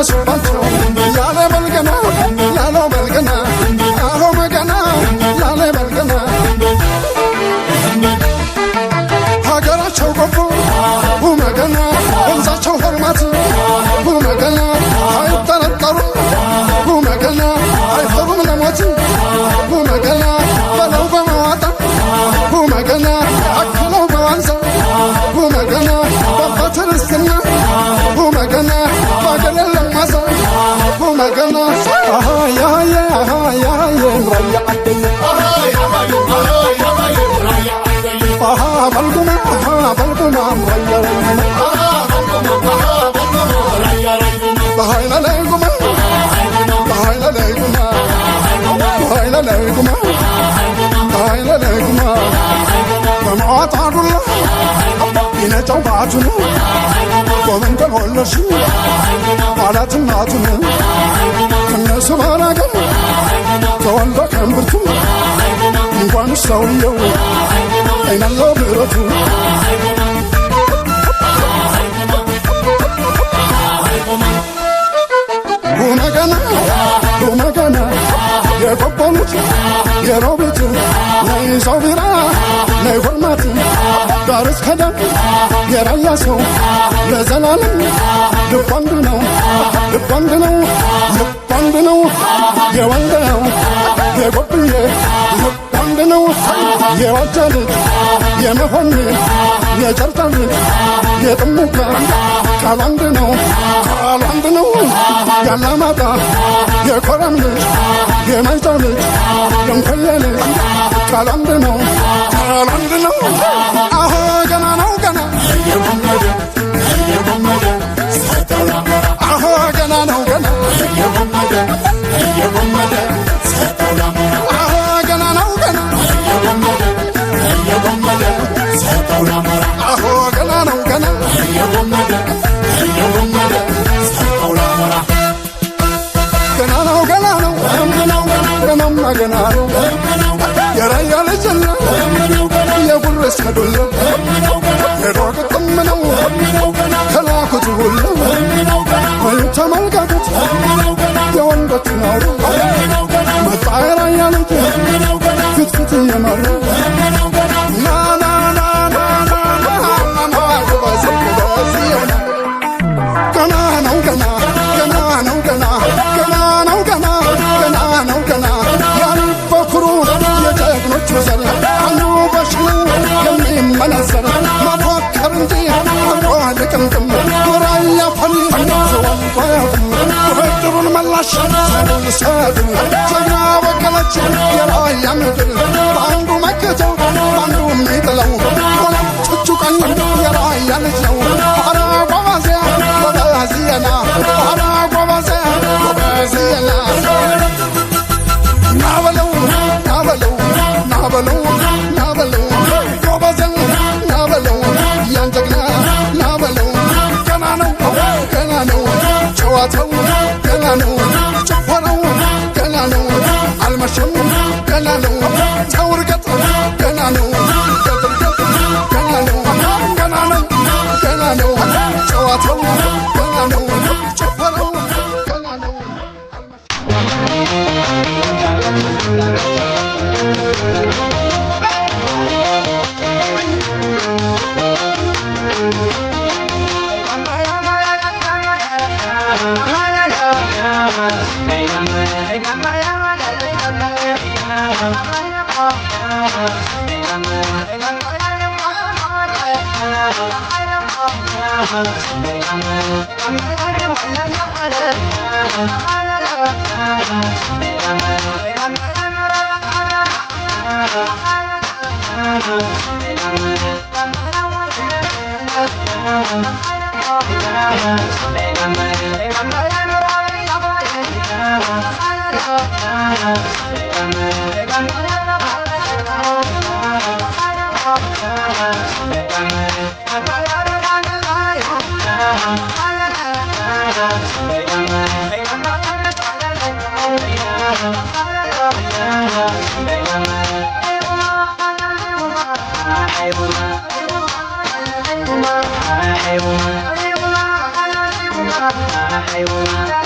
ደረሱባቸው ያለ በልገና ያለው በልገና አሆ መገና ያለ በልገና ሀገራቸው ጎፎ መገና ወንዛቸው ሆርማት መገና አይጠረጠሩ መገና አይፈሩም ለሞት መገና በለው በመዋጣ መገና አክለው በዋንዛ መገና በፈትርስትና መገና ባገለለ ማሳ መገና ያየ ያየ ራያ አደየ በልጉማ በልጉማ በኃይለ ለይጉማ በኃይለ ለይጉማ በኃይለ ለይጉማ በኃይለ ለይጉማ በማዋጣዱላ ይነጨው ባቱን ወመንደር ወለሽ ማለት እናቱን ከነሱ ባላገር ተወልዶ ከንብርቱ እንኳን ሰውየው አይናለው ብረቱ መገና መገና የቆቦሉት የሮቤት ነይ ሰው ቢራ ነይ ሆርማት ዳር እስከ ዳር የራያ ሰው ለዘላለም ልብ አንድ ነው ልብ አንድ ነው ልብ አንድ ነው የወንደው የጎብዬ ልብ አንድ ነው የዋጃ ልጅ የመሆን የጨርታ ልጅ የጥሙጋ ቃል አንድ ነው ቃል አንድ ነው ያላማጣ የኮረም ልጅ የማይጨው ልጅ የንኮየ ልጅ ቃል አንድ ነው ቃል አንድ ነው አሆ ገና ነው ገና አሆ ገና ነው ገና አሆ ገና ነው ገና አሆ ገና ነው ገና ገና ነው ገና ነው ገናማ ገና ነው የራያ ልጅና የጉርስ ከዶለ ሄዶ ቅጥም ነው ከላኩት ሁሉ ወይ ተመልከቱት የወንዶች ነው መጣ የራያ ልጅ ፊት እየመራ መነዘር ማፎከር እንጂ አቋልቅምቅም ወራያ ፈኒ ዘወንቋያትም ውድሩን መላሽ ሰዱን ጀግና በቀለች የራያ ምድር በአንዱ መክተው በአንዱ የሚጥለው ሆነም ጭጩቀኝ የራያ ልጅ ነው አራ ጓባዚያ ጎበዝየና አራ ጓባዚያ ጎበዝየና ናበለው ናበለው ናበለው ናበለው ጎበዘን ናበለው ያንጀግና ናበለው ገና ነው ገና ነው ጨዋታው ገና ነው ጭፈራው ገና ነው አልመሸም ገና ነው ተውርቀት ገና ነው ገና ነው ገና ነው ገና ነው ጨዋታው ገና ነው ጭፈራው ገና ነው I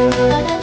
Thank you.